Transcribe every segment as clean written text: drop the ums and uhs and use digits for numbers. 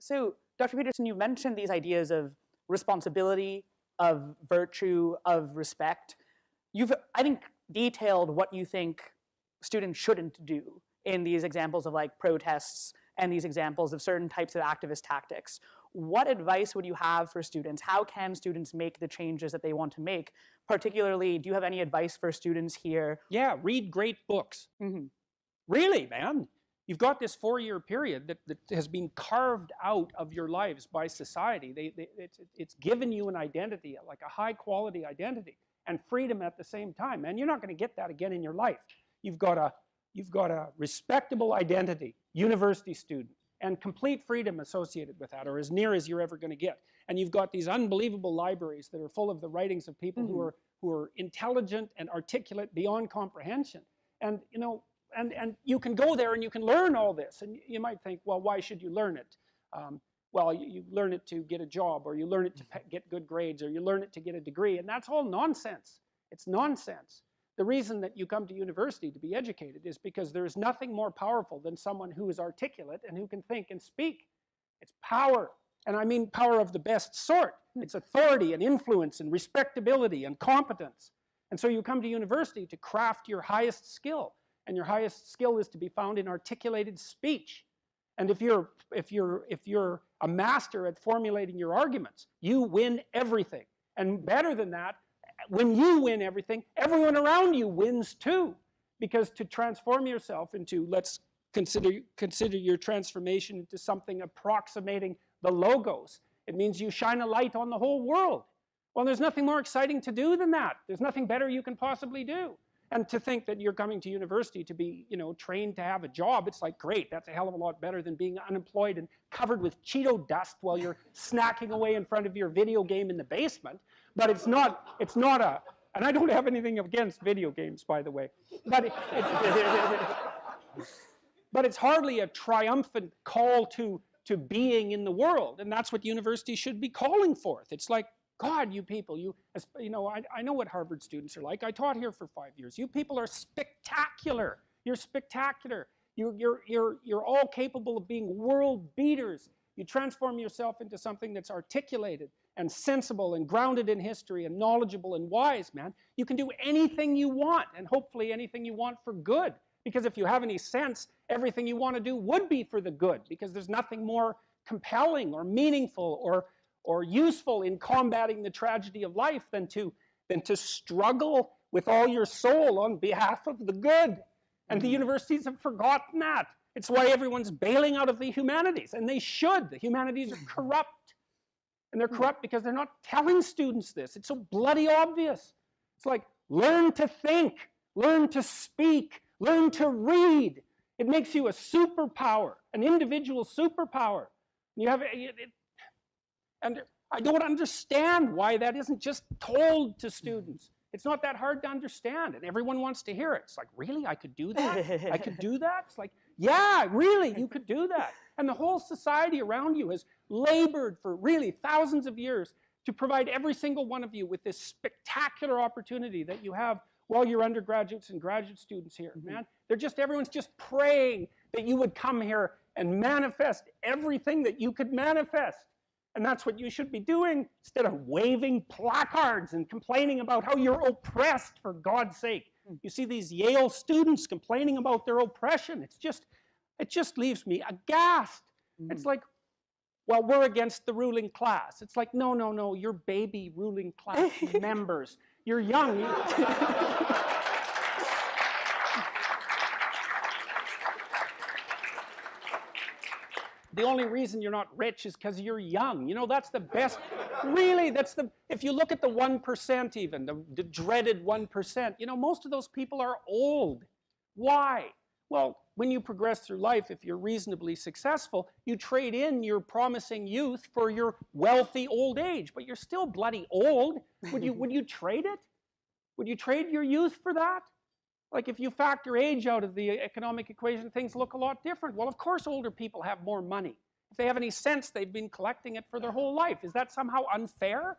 So, Dr. Peterson, you mentioned these ideas of responsibility, of virtue, of respect. You've, I think, detailed what you think students shouldn't do in these examples of like protests and these examples of certain types of activist tactics. What advice would you have for students? How can students make the changes that they want to make? Particularly, do you have any advice for students here? Yeah, read great books. Really, man. You've got this 4-year period that has been carved out of your lives by society. It's given you an identity, like a high quality identity, and freedom at the same time. Man, you're not going to get that again in your life. You've got a respectable identity, university student, and complete freedom associated with that, or as near as you're ever going to get. And you've got these unbelievable libraries that are full of the writings of people who are intelligent and articulate beyond comprehension. And you know, and you can go there and you can learn all this. And you might think, well, why should you learn it? Well, you learn it to get a job, or you learn it to get good grades, or you learn it to get a degree, and that's all nonsense. It's nonsense. The reason that you come to university to be educated is because there is nothing more powerful than someone who is articulate and who can think and speak. It's power, and I mean power of the best sort. It's authority and influence and respectability and competence. And so you come to university to craft your highest skill, and your highest skill is to be found in articulated speech. And if you're a master at formulating your arguments, you win everything. And better than that, when you win everything, everyone around you wins too. Because to transform yourself into, let's consider your transformation into something approximating the logos. It means you shine a light on the whole world. Well, there's nothing more exciting to do than that. There's nothing better you can possibly do. And to think that you're coming to university to be, you know, trained to have a job, it's like, great, that's a hell of a lot better than being unemployed and covered with Cheeto dust while you're snacking away in front of your video game in the basement. But it's not a, and I don't have anything against video games, by the way, but but it's hardly a triumphant call to being in the world, and that's what university should be calling forth. It's like, God, you people, you know, I know what Harvard students are like. I taught here for 5 years. You people are spectacular. You're spectacular. You're all capable of being world beaters. You transform yourself into something that's articulated and sensible and grounded in history and knowledgeable and wise, man. You can do anything you want, and hopefully anything you want for good. Because if you have any sense, everything you want to do would be for the good, because there's nothing more compelling or meaningful or useful in combating the tragedy of life than to struggle with all your soul on behalf of the good. And the universities have forgotten that. It's why everyone's bailing out of the humanities, and they should. The humanities are corrupt. And they're corrupt because they're not telling students this. It's so bloody obvious. It's like, learn to think, learn to speak, learn to read. It makes you a superpower, an individual superpower. You have and I don't understand why that isn't just told to students. It's not that hard to understand, and everyone wants to hear it. It's like, really, I could do that? I could do that? It's like, yeah, really, you could do that. And the whole society around you has labored for really thousands of years to provide every single one of you with this spectacular opportunity that you have while you're undergraduates and graduate students here, man. Everyone's just praying that you would come here and manifest everything that you could manifest. And that's what you should be doing, instead of waving placards and complaining about how you're oppressed, for God's sake. You see these Yale students complaining about their oppression. It just leaves me aghast. It's like, well, we're against the ruling class. It's like, no, no, no, you're baby ruling class members. You're young. The only reason you're not rich is because you're young. You know, that's the best. Really, if you look at the 1% even, the dreaded 1%, you know, most of those people are old. Why? Well, when you progress through life, if you're reasonably successful, you trade in your promising youth for your wealthy old age, but you're still bloody old. Would you trade it? Would you trade your youth for that? Like, if you factor age out of the economic equation, things look a lot different. Well, of course older people have more money. If they have any sense, they've been collecting it for their whole life. Is that somehow unfair?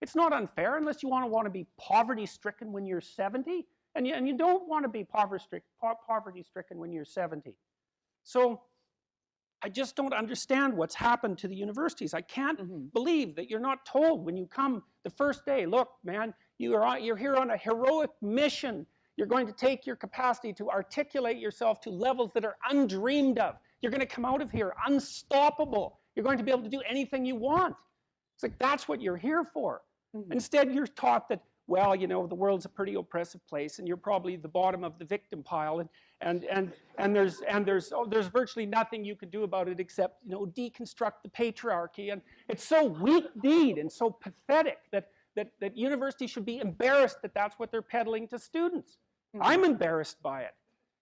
It's not unfair unless you want to be poverty-stricken when you're 70. And you don't want to be poverty-stricken when you're 70. So I just don't understand what's happened to the universities. I can't believe that you're not told when you come the first day, look, man, you're here on a heroic mission. You're going to take your capacity to articulate yourself to levels that are undreamed of. You're going to come out of here unstoppable. You're going to be able to do anything you want. It's like, that's what you're here for. Instead, you're taught that, well, you know, the world's a pretty oppressive place, and you're probably the bottom of the victim pile, and there's virtually nothing you can do about it except, you know, deconstruct the patriarchy. And it's so weak-kneed and so pathetic that universities should be embarrassed that that's what they're peddling to students. I'm embarrassed by it.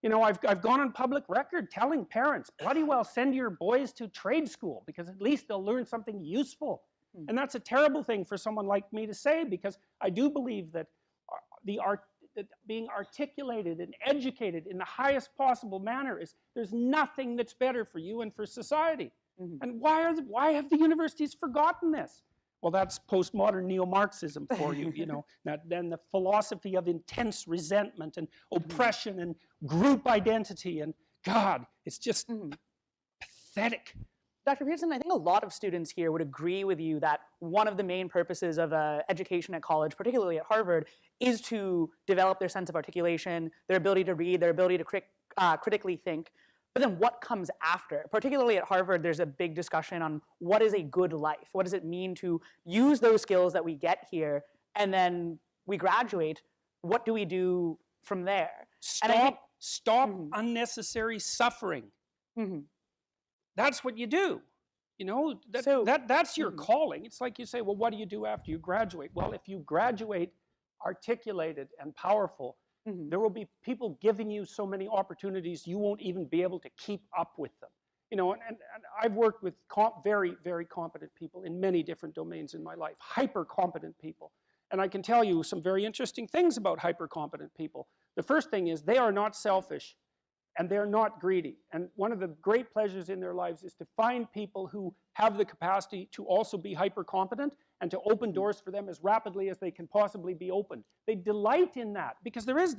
You know, I've gone on public record telling parents, bloody well send your boys to trade school, because at least they'll learn something useful. And that's a terrible thing for someone like me to say, because I do believe that that being articulated and educated in the highest possible manner there's nothing that's better for you and for society. And why have the universities forgotten this? Well, that's postmodern neo-Marxism for you, you know. Then the philosophy of intense resentment and oppression and group identity, and God, it's just pathetic. Dr. Peterson, I think a lot of students here would agree with you that one of the main purposes of education at college, particularly at Harvard, is to develop their sense of articulation, their ability to read, their ability to critically think. But then what comes after? Particularly at Harvard, there's a big discussion on what is a good life? What does it mean to use those skills that we get here, and then we graduate? What do we do from there? Stop unnecessary suffering. That's what you do. You know, that's your calling. It's like you say, well, what do you do after you graduate? Well, if you graduate articulated and powerful, there will be people giving you so many opportunities you won't even be able to keep up with them. You know, and I've worked with very, very competent people in many different domains in my life, hyper-competent people. And I can tell you some very interesting things about hyper-competent people. The first thing is they are not selfish, and they're not greedy. And one of the great pleasures in their lives is to find people who have the capacity to also be hyper-competent and to open doors for them as rapidly as they can possibly be opened. They delight in that, because there's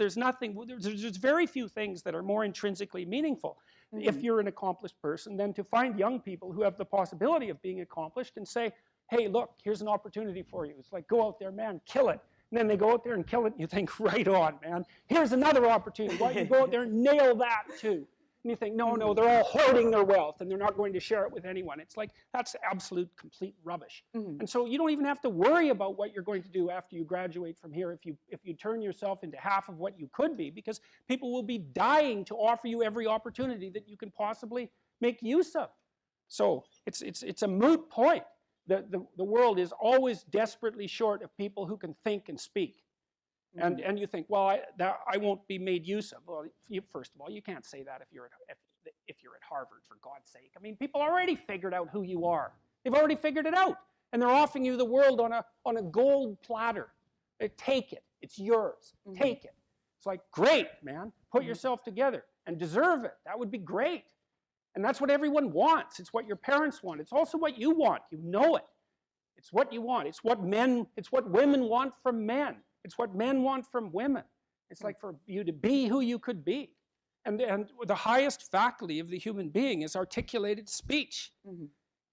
very few things that are more intrinsically meaningful if you're an accomplished person than to find young people who have the possibility of being accomplished and say, hey, look, here's an opportunity for you. It's like, go out there, man, kill it. And then they go out there and kill it, and you think, right on, man. Here's another opportunity. Why don't you go out there and nail that, too? And you think, no, they're all hoarding their wealth, and they're not going to share it with anyone. It's like, that's absolute, complete rubbish. And so you don't even have to worry about what you're going to do after you graduate from here if you turn yourself into half of what you could be, because people will be dying to offer you every opportunity that you can possibly make use of. So it's a moot point. The world is always desperately short of people who can think and speak. And you think, well, I won't be made use of. Well, first of all, you can't say that if you're at Harvard, for God's sake. I mean, people already figured out who you are. They've already figured it out, and they're offering you the world on a gold platter. Take it. It's yours. Take it. It's like, great, man. Put yourself together and deserve it. That would be great. And that's what everyone wants. It's what your parents want. It's also what you want. You know it. It's what you want. It's what women want from men. It's what men want from women. It's like for you to be who you could be. And the highest faculty of the human being is articulated speech.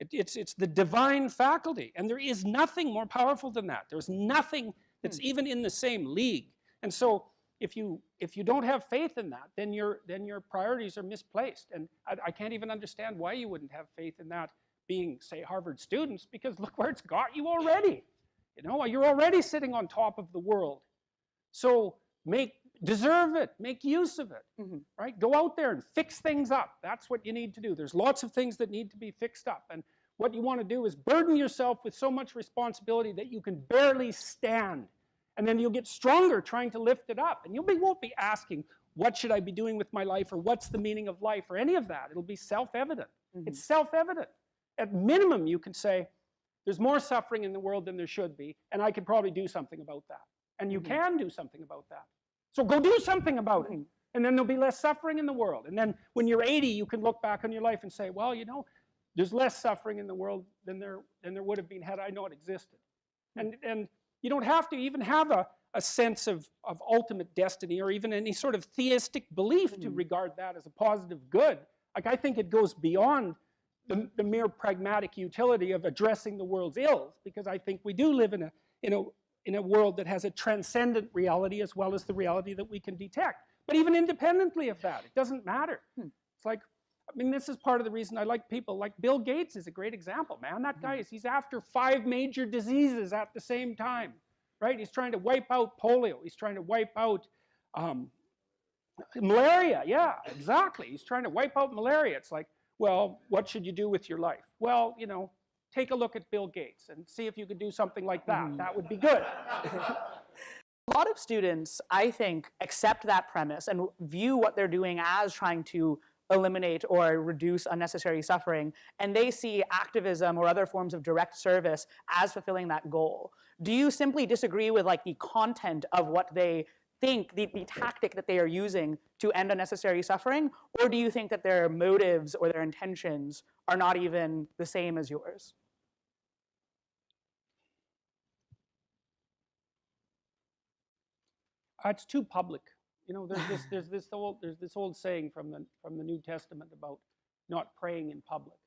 It's the divine faculty. And there is nothing more powerful than that. There's nothing that's even in the same league. And so if you don't have faith in that, then your priorities are misplaced. And I can't even understand why you wouldn't have faith in that being, say, Harvard students, because look where it's got you already. You know, you're already sitting on top of the world. So deserve it, make use of it, right? Go out there and fix things up. That's what you need to do. There's lots of things that need to be fixed up. And what you want to do is burden yourself with so much responsibility that you can barely stand. And then you'll get stronger trying to lift it up. And you won't be asking, what should I be doing with my life, or what's the meaning of life, or any of that. It'll be self-evident. It's self-evident. At minimum, you can say, there's more suffering in the world than there should be, and I could probably do something about that. And you can do something about that. So go do something about it. And then there'll be less suffering in the world. And then when you're 80, you can look back on your life and say, well, you know, there's less suffering in the world than there would have been had I known it existed. And you don't have to even have a sense of ultimate destiny, or even any sort of theistic belief to regard that as a positive good. Like, I think it goes beyond the mere pragmatic utility of addressing the world's ills, because I think we do live in a world that has a transcendent reality as well as the reality that we can detect. But even independently of that, it doesn't matter. It's like, I mean, this is part of the reason I like people like Bill Gates is a great example, man. That guy he's after 5 major diseases at the same time, right? He's trying to wipe out polio. He's trying to wipe out malaria. Yeah, exactly. He's trying to wipe out malaria. It's like, well, what should you do with your life? Well, you know, take a look at Bill Gates and see if you could do something like that. That would be good. A lot of students, I think, accept that premise and view what they're doing as trying to eliminate or reduce unnecessary suffering, and they see activism or other forms of direct service as fulfilling that goal. Do you simply disagree with like the content of what they think, the tactic that they are using to end unnecessary suffering, or do you think that their motives or their intentions are not even the same as yours? It's too public. You know, there's this old saying from the New Testament about not praying in public,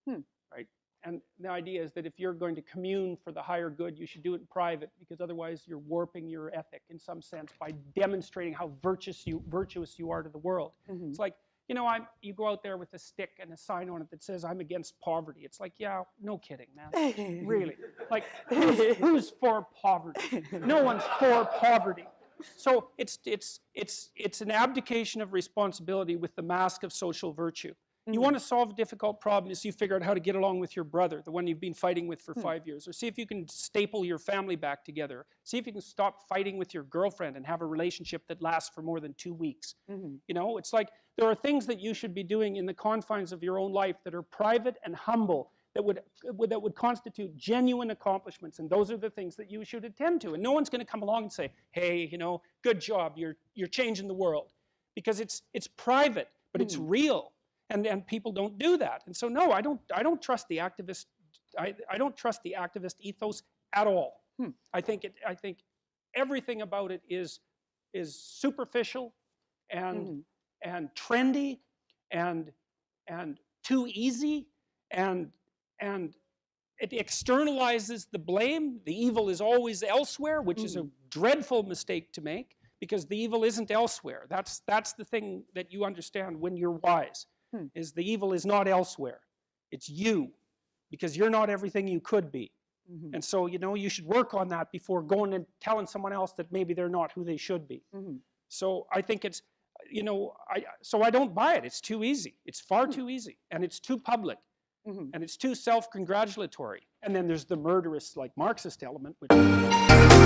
right? And the idea is that if you're going to commune for the higher good, you should do it in private, because otherwise you're warping your ethic in some sense by demonstrating how virtuous you are to the world. It's like, you know, you go out there with a stick and a sign on it that says, "I'm against poverty." It's like, yeah, no kidding, man. Really. Like, who's for poverty? No one's for poverty. So it's an abdication of responsibility with the mask of social virtue. You want to solve a difficult problem, is you figure out how to get along with your brother, the one you've been fighting with for 5 years, or see if you can staple your family back together. See if you can stop fighting with your girlfriend and have a relationship that lasts for more than 2 weeks. You know, it's like there are things that you should be doing in the confines of your own life that are private and humble, that would constitute genuine accomplishments, and those are the things that you should attend to. And no one's going to come along and say, "Hey, you know, good job, you're changing the world," because it's private, but it's real, and people don't do that. And so no, I don't trust the activist. I don't trust the activist ethos at all. I think everything about it is superficial and trendy and too easy, and it externalizes the blame. The evil is always elsewhere, which is a dreadful mistake to make, because the evil isn't elsewhere. That's the thing that you understand when you're wise, is the evil is not elsewhere. It's you, because you're not everything you could be. And so, you know, you should work on that before going and telling someone else that maybe they're not who they should be. So I think it's, you know, so I don't buy it. It's too easy. It's far too easy, and it's too public. And it's too self-congratulatory. And then there's the murderous, like, Marxist element, which